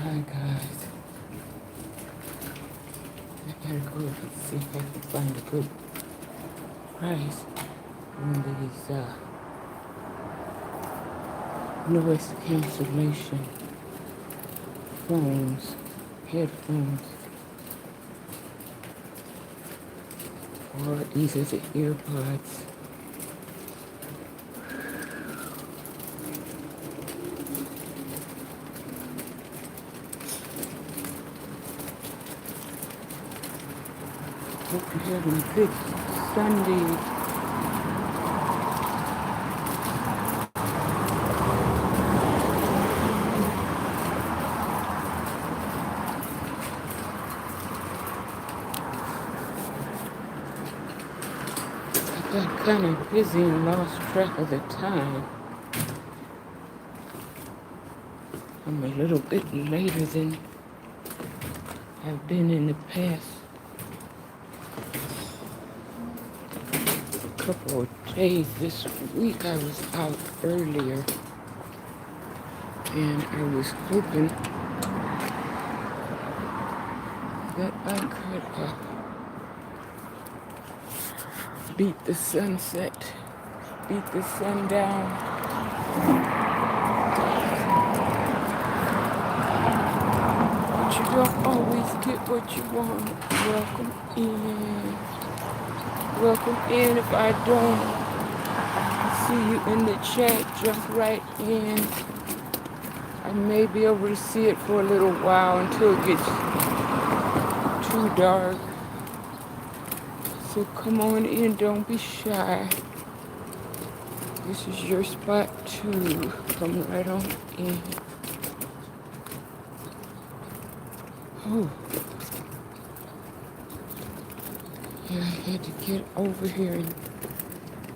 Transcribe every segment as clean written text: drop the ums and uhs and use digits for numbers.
Hi guys, I gotta go and see if I can find a good price on these noise cancellation phones, headphones, or either the earbuds. Hope you're having a good Sunday. I got kind of busy and lost track of the time. I'm a little bit later than I've been in the past couple of days. This week I was out earlier, and I was hoping that I could beat the sunset, beat the sundown. But you don't always get what you want. Welcome in. Welcome in. If I don't see you in the chat, jump right in. I may be able to see it for a little while until it gets too dark. So come on in, don't be shy. This is your spot too. Come right on in. Oh. Yeah, I had to get over here and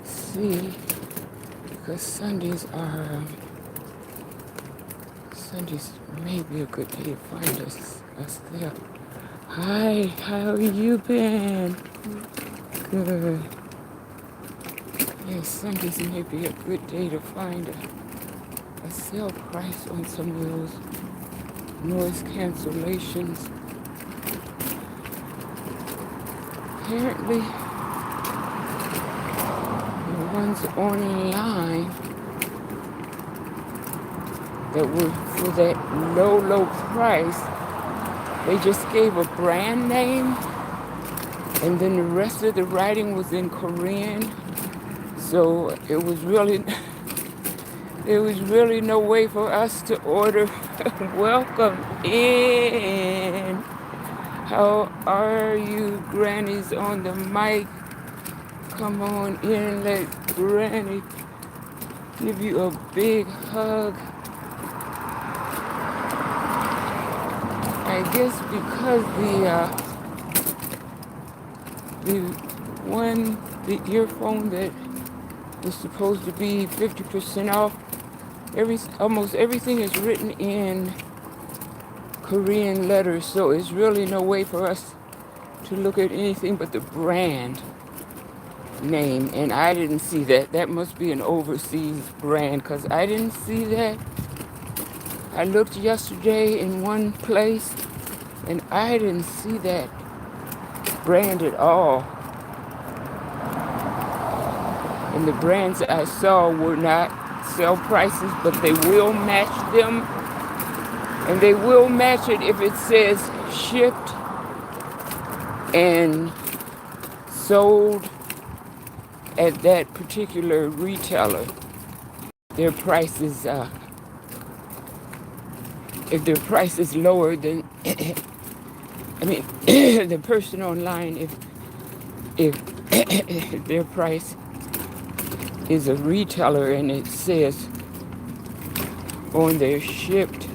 see, because Sundays may be a good day to find us there. Hi, how you been? Good. Yeah, Sundays may be a good day to find a sale price on some of those noise cancellations. Apparently, the ones online that were for that low price, they just gave a brand name, and then the rest of the writing was in Korean. So it was really, there was really no way for us to order. Welcome in. How are you? Granny's on the mic. Come on in, let Granny give you a big hug. I guess because the earphone that was supposed to be 50% off, almost everything is written in Korean letters, so it's really no way for us to look at anything but the brand name, and I didn't see that. That must be an overseas brand, because I didn't see that. I looked yesterday in one place, and I didn't see that brand at all. And the brands I saw were not sale prices, but they will match them. And they will match it if it says shipped and sold at that particular retailer. Their price is, if their price is lower than, the person online, if their price is a retailer and it says on there shipped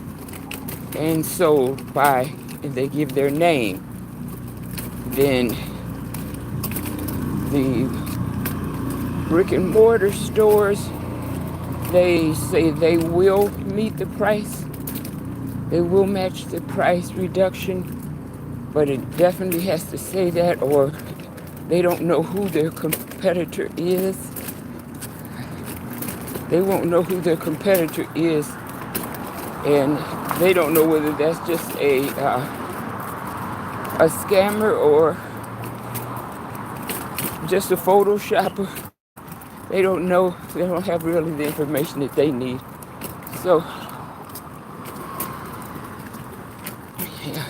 and sold by, and they give their name, then the brick and mortar stores, they say they will meet the price. They will match the price reduction, but it definitely has to say that, or they don't know who their competitor is. They won't know who their competitor is and they don't know whether that's just a scammer or just a photoshopper. They don't know. They don't have really the information that they need. So, yeah,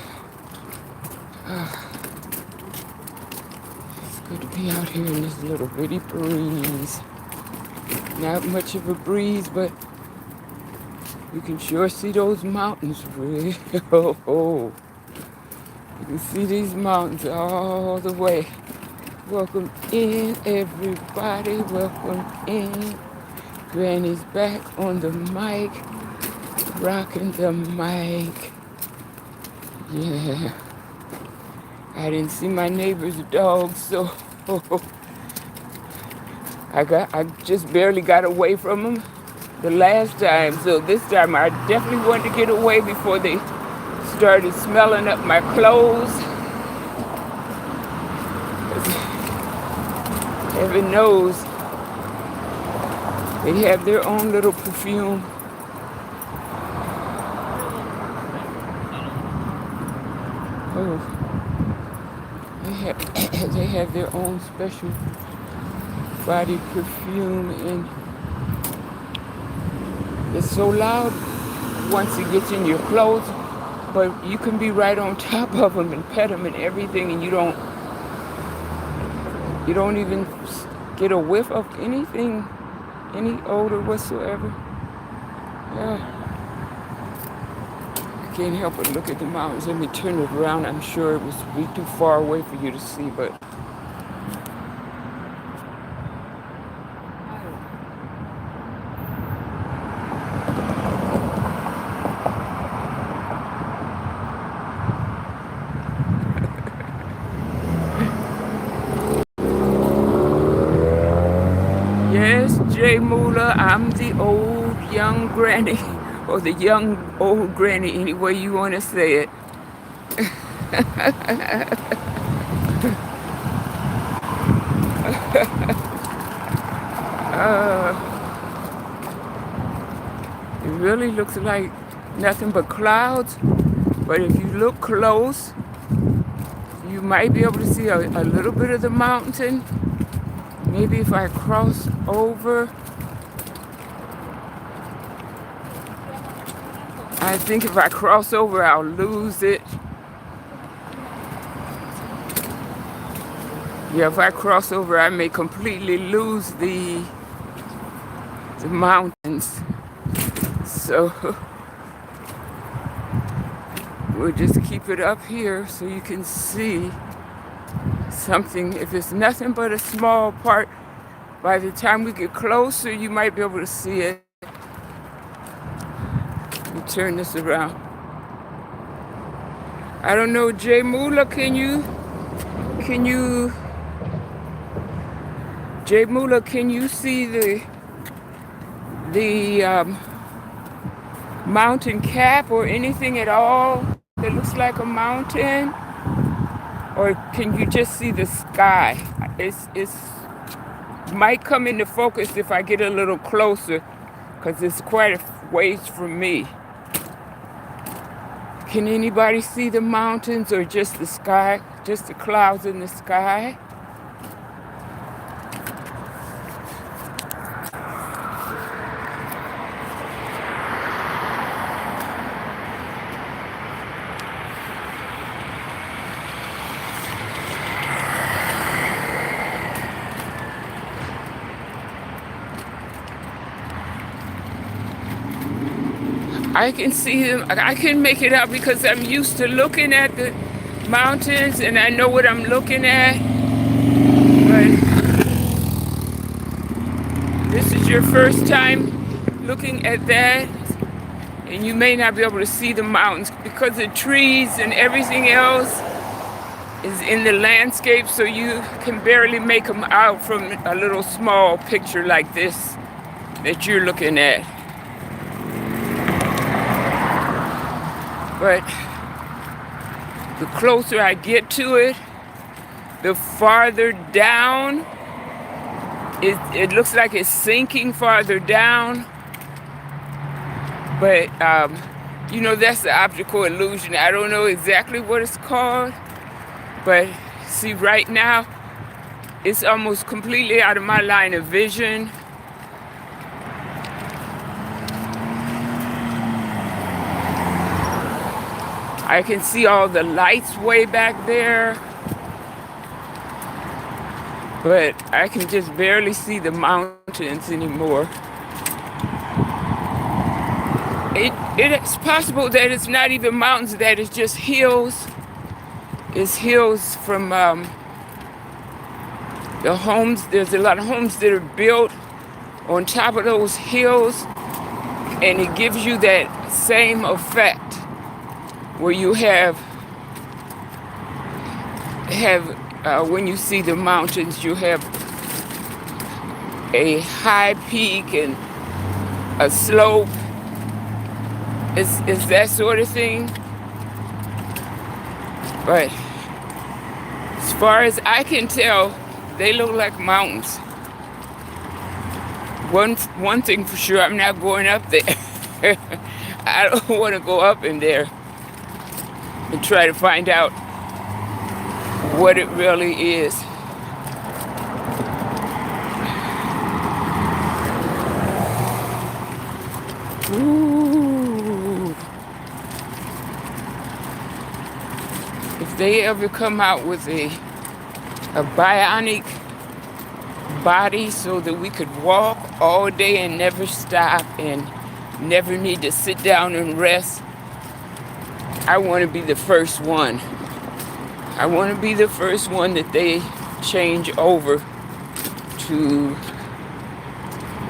it's good to be out here in this little bitty breeze. Not much of a breeze, but you can sure see those mountains real. You can see these mountains all the way. Welcome in, everybody. Welcome in. Granny's back on the mic, rocking the mic. Yeah. I didn't see my neighbor's dog, so I just barely got away from him the last time. So this time I definitely wanted to get away before they started smelling up my clothes. Heaven knows they have their own little perfume. Oh, they have their own special body perfume, and it's so loud once it gets in your clothes, but you can be right on top of them and pet them and everything, and you don't even get a whiff of anything, any odor whatsoever. Yeah. I can't help but look at the mountains. Let me turn it around. I'm sure it was way too far away for you to see, but yes, Jay Moolah, I'm the old young granny, or the young old granny, any way you want to say it. It really looks like nothing but clouds, but if you look close, you might be able to see a little bit of the mountain. Maybe if I cross over, I think if I cross over, I'll lose it. Yeah, if I cross over, I may completely lose the mountains. So we'll just keep it up here so you can see something. If it's nothing but a small part, by the time we get closer, you might be able to see it. Let me turn this around. I don't know, Jay Moolah, Jay Moolah, can you see the mountain cap or anything at all that looks like a mountain? Or can you just see the sky? It's might come into focus if I get a little closer, because it's quite a ways from me. Can anybody see the mountains or just the sky, just the clouds in the sky? I can see them. I can make it out because I'm used to looking at the mountains and I know what I'm looking at. But this is your first time looking at that, and you may not be able to see the mountains because the trees and everything else is in the landscape, so you can barely make them out from a little small picture like this that you're looking at. But the closer I get to it, the farther down, it looks like it's sinking farther down. But You know, that's the optical illusion. I don't know exactly what it's called, but see, right now, it's almost completely out of my line of vision. I can see all the lights way back there, but I can just barely see the mountains anymore. It's possible that it's not even mountains, that it's just hills. It's hills from the homes. There's a lot of homes that are built on top of those hills, and it gives you that same effect where you have when you see the mountains, you have a high peak and a slope. It's that sort of thing. But as far as I can tell, they look like mountains. One thing for sure, I'm not going up there. I don't want to go up in there and try to find out what it really is. Ooh. If they ever come out with a bionic body so that we could walk all day and never stop and never need to sit down and rest, I want to be the first one. I want to be the first one that they change over to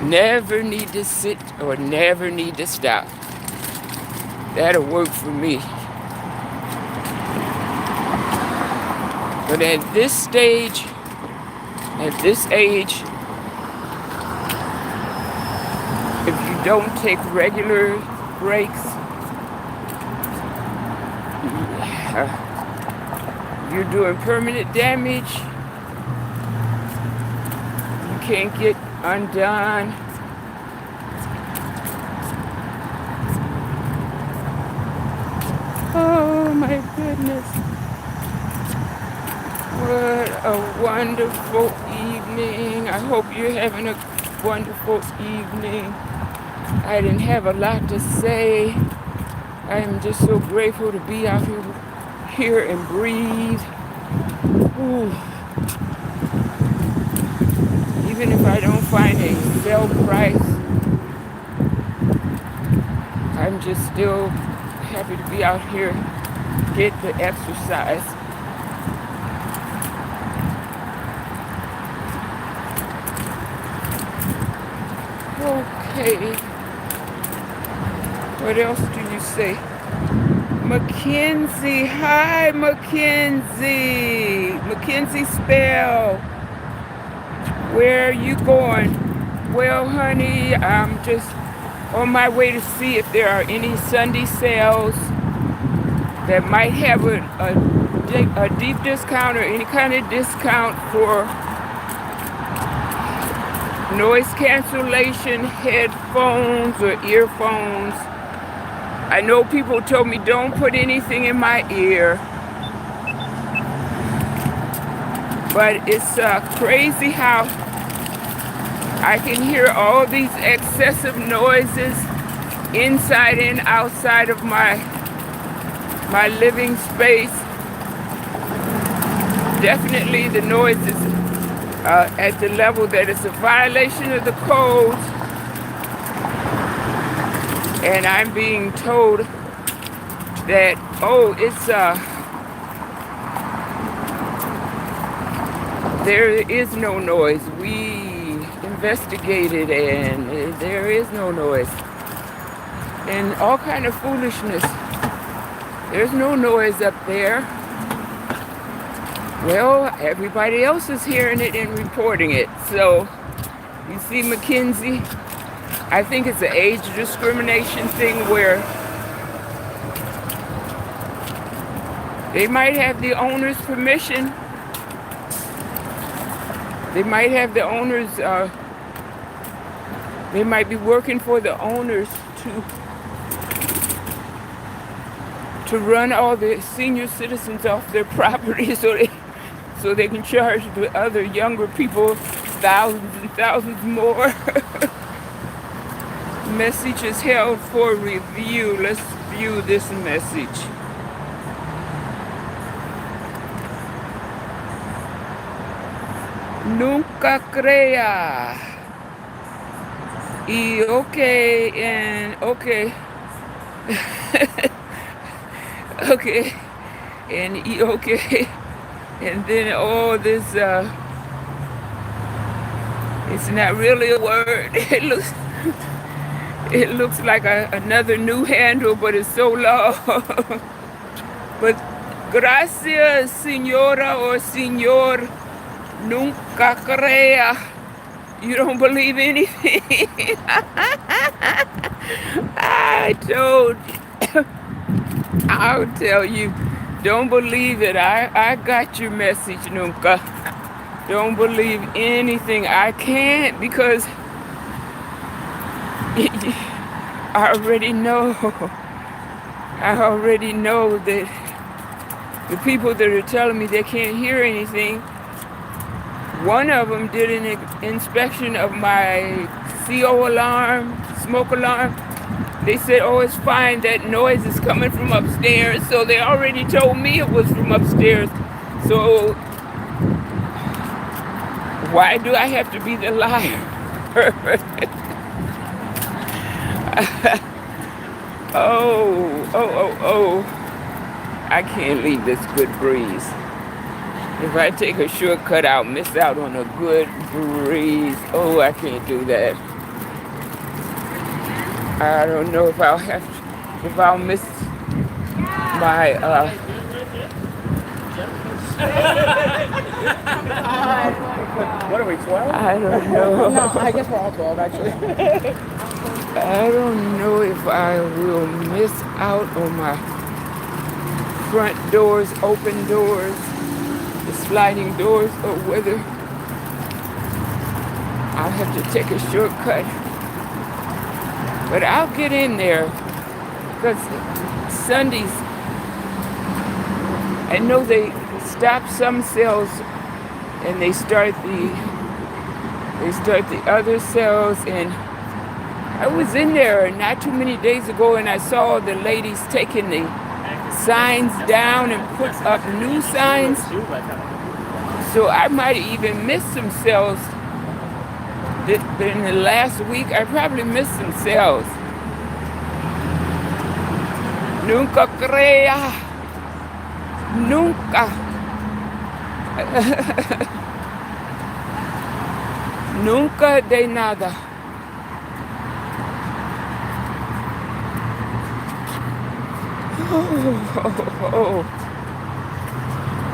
never need to sit or never need to stop. That'll work for me. But at this stage, at this age, if you don't take regular breaks, you're doing permanent damage. You can't get undone. Oh my goodness. What a wonderful evening. I hope you're having a wonderful evening. I didn't have a lot to say. I am just so grateful to be out here and breathe. Ooh. Even if I don't find a sell price, I'm just still happy to be out here, get the exercise. Okay. What else do you say? Mackenzie. Hi, Mackenzie. Mackenzie Spell. Where are you going? Well, honey, I'm just on my way to see if there are any Sunday sales that might have a deep discount or any kind of discount for noise cancellation headphones or earphones. I know people told me don't put anything in my ear, but it's crazy how I can hear all these excessive noises inside and outside of my living space. Definitely the noises at the level that it's a violation of the code, and I'm being told that, oh, it's there is no noise. We investigated and there is no noise. And all kind of foolishness. There's no noise up there. Well, everybody else is hearing it and reporting it. So, you see, Mackenzie, I think it's an age discrimination thing where they might have the owner's permission. They might have the owners, they might be working for the owners to run all the senior citizens off their property so they can charge the other younger people thousands and thousands more. Message is held for review. Let's view this message. Nunca crea. Y okay, and okay. Okay. And okay. And then all this, it's not really a word. It looks like another new handle, but it's so long. But gracias, señora or señor, nunca crea. You don't believe anything. I'll tell you, don't believe it. I got your message, nunca. Don't believe anything. I can't because I already know. I already know that the people that are telling me they can't hear anything, one of them did an inspection of my CO alarm, smoke alarm. They said, oh, it's fine, that noise is coming from upstairs. So they already told me it was from upstairs. So why do I have to be the liar? Oh. I can't leave this good breeze. If I take a shortcut, I'll miss out on a good breeze. Oh, I can't do that. I don't know if I'll miss my, What are we, 12? I don't know. No, I guess we're all 12, actually. I don't know if I will miss out on my front doors, open doors, the sliding doors, or whether I'll have to take a shortcut. But I'll get in there because Sundays, I know they stop some cells and they start the other cells. And I was in there not too many days ago and I saw the ladies taking the signs down and put up new signs. So I might even miss some cells. In the last week, I probably missed some cells. Nunca crea. Nunca. Nunca de nada.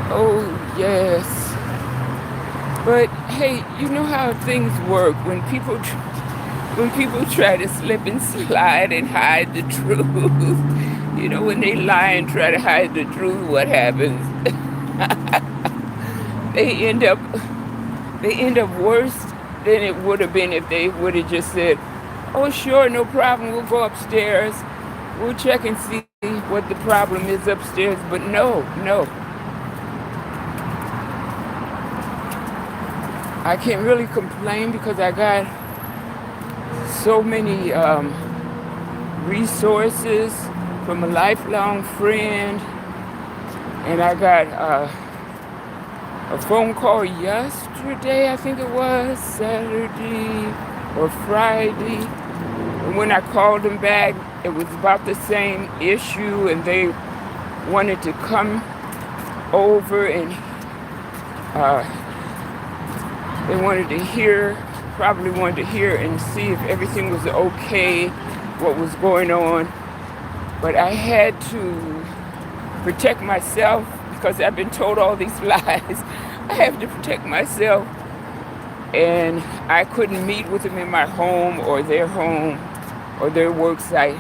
Oh, yes. But hey, you know how things work when people try to slip and slide and hide the truth. You know, when they lie and try to hide the truth, what happens? They end up worse than it would have been if they would have just said, "Oh, sure, no problem. We'll go upstairs. We'll check and see what the problem is upstairs." But no. I can't really complain because I got so many resources from a lifelong friend. And I got a phone call yesterday, I think it was, Saturday or Friday. And when I called them back, it was about the same issue and they wanted to come over and they probably wanted to hear and see if everything was okay, what was going on. But I had to protect myself because I've been told all these lies. I have to protect myself. And I couldn't meet with them in my home or their work site.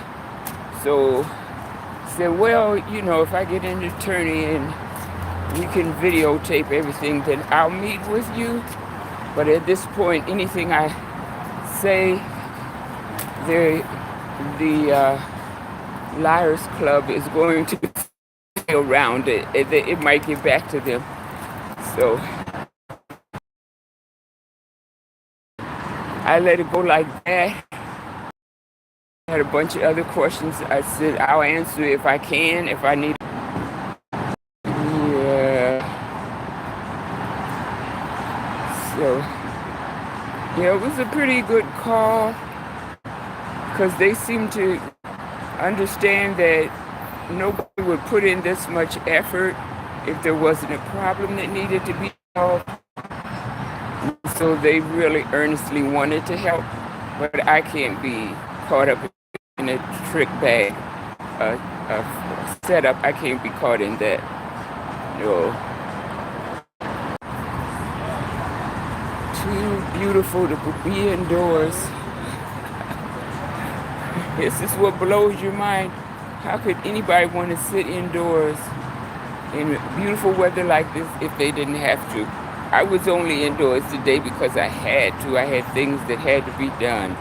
So I said, well, you know, if I get an attorney and we can videotape everything, then I'll meet with you. But at this point, anything I say, the Liars Club is going to around it. It might get back to them. So I let it go like that. I had a bunch of other questions. I said I'll answer if I can, if I need. Yeah. So yeah, it was a pretty good call because they seemed to understand that nobody would put in this much effort if there wasn't a problem that needed to be solved. So they really earnestly wanted to help, but I can't be caught up in a trick bag, a setup. I can't be caught in that. No. Too beautiful to be indoors. This is what blows your mind. How could anybody want to sit indoors in beautiful weather like this if they didn't have to? I was only indoors today because I had to. I had things that had to be done.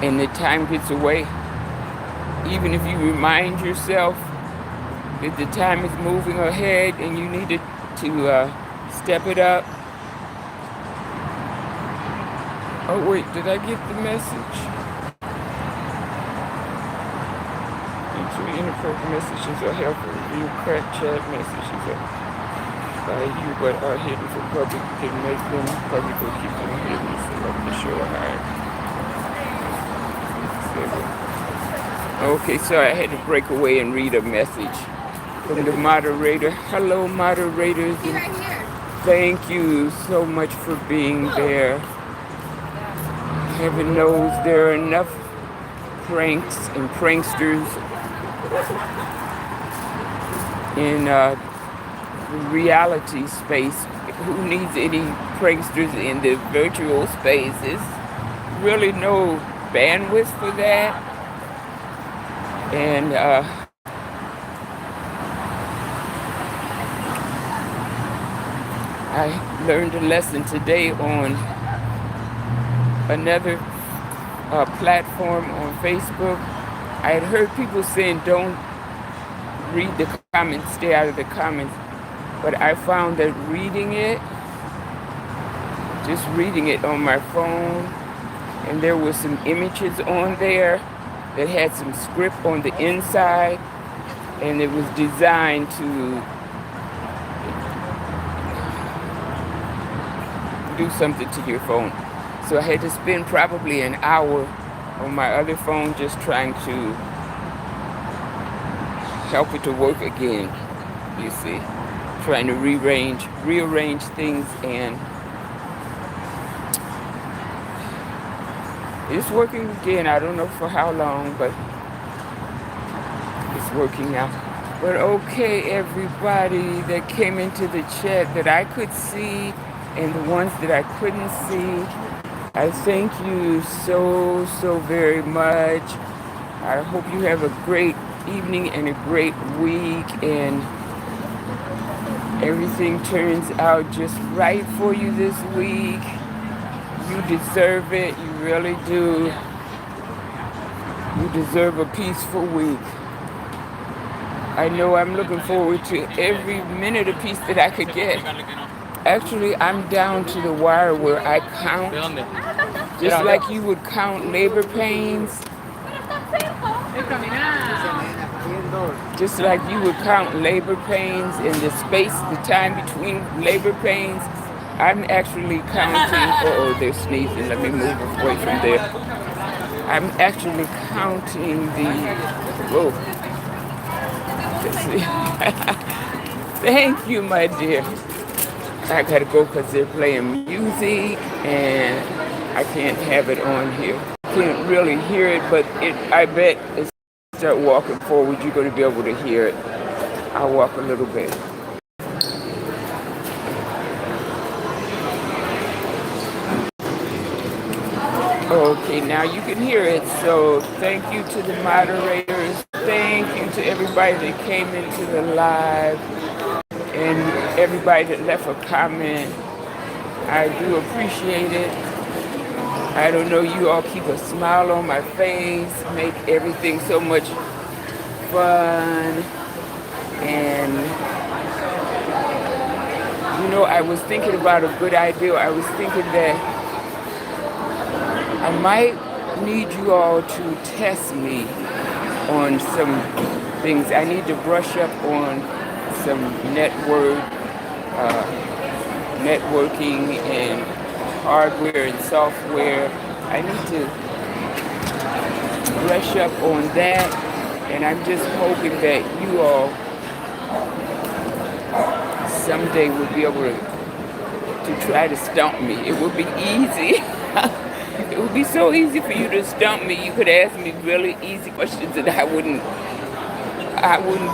And the time gets away. Even if you remind yourself that the time is moving ahead and you needed to step it up. Oh wait, did I get the message? Entry inappropriate messages are helpful. View crack chat messages by you but are hidden for public. You can make them public or keep them hidden. Select the show high. Okay, so I had to break away and read a message from the moderator. Hello, moderators, and thank you so much for being there. Heaven knows there are enough pranks and pranksters in the reality space. Who needs any pranksters in the virtual space? There's really no bandwidth for that. And I learned a lesson today on another platform on Facebook. I had heard people saying don't read the comments, stay out of the comments. But I found that just reading it on my phone, and there were some images on there that had some script on the inside, and it was designed to do something to your phone. So I had to spend probably an hour on my other phone just trying to help it to work again, you see. Trying to rearrange things, and it's working again. I don't know for how long, but it's working now. But okay, everybody that came into the chat that I could see and the ones that I couldn't see, I thank you so, so very much. I hope you have a great evening and a great week, and everything turns out just right for you this week. You deserve it. You really do. You deserve a peaceful week. I know I'm looking forward to every minute of peace that I could get. Actually, I'm down to the wire where I count, just like you would count labor pains. Just like you would count labor pains and the space, the time between labor pains, I'm actually counting. Oh, they're sneezing. Let me move away from there. I'm actually counting the. Whoa. Thank you, my dear. I gotta go because they're playing music and I can't have it on here. Can't really hear it, but I bet as I start walking forward, you're going to be able to hear it. I'll walk a little bit. Okay, now you can hear it. So thank you to the moderators. Thank you to everybody that came into the live and everybody that left a comment. I do appreciate it. I don't know, you all keep a smile on my face, make everything so much fun. And, I was thinking about a good idea. I was thinking that I might need you all to test me on some things. I need to brush up on some networking and hardware and software. I need to brush up on that, and I'm just hoping that you all someday will be able to try to stump me. It would be easy. It would be so easy for you to stump me. You could ask me really easy questions, and I wouldn't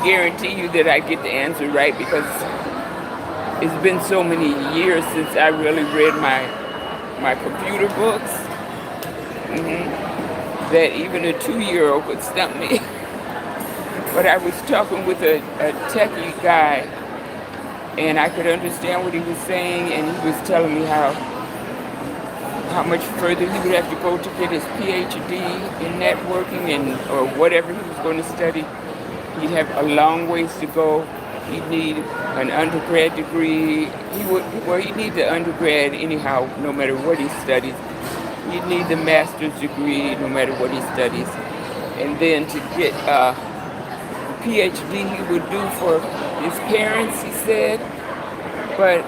guarantee you that I get the answer right, because it's been so many years since I really read my computer books, that even a 2-year-old could stump me. But I was talking with a techie guy, and I could understand what he was saying, and he was telling me how much further he would have to go to get his PhD in networking and or whatever he was going to study. He'd have a long ways to go. He'd need an undergrad degree. He'd need the undergrad anyhow, no matter what he studies. He'd need the master's degree, no matter what he studies. And then to get a PhD he would do for his parents, he said. But,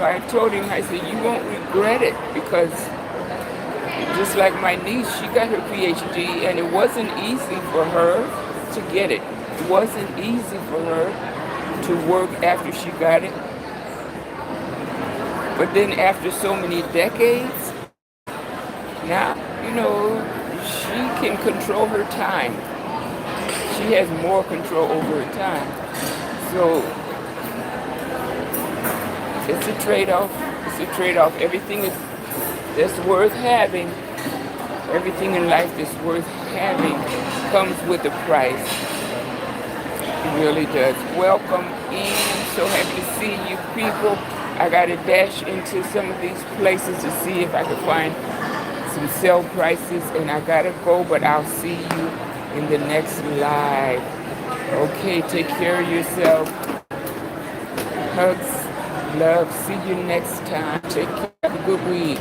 I told him, I said, you won't regret it, because just like my niece, she got her PhD, and it wasn't easy for her to get it. It wasn't easy for her to work after she got it. But then after so many decades, now, she can control her time. She has more control over her time. So it's a trade-off. It's a trade-off. Everything that's worth having, everything in life that's worth having comes with a price. It really does. Welcome in. So happy to see you people. I got to dash into some of these places to see if I can find some sale prices, and I got to go, but I'll see you in the next live. Okay, take care of yourself. Hugs, love. See you next time. Take care. Have a good week.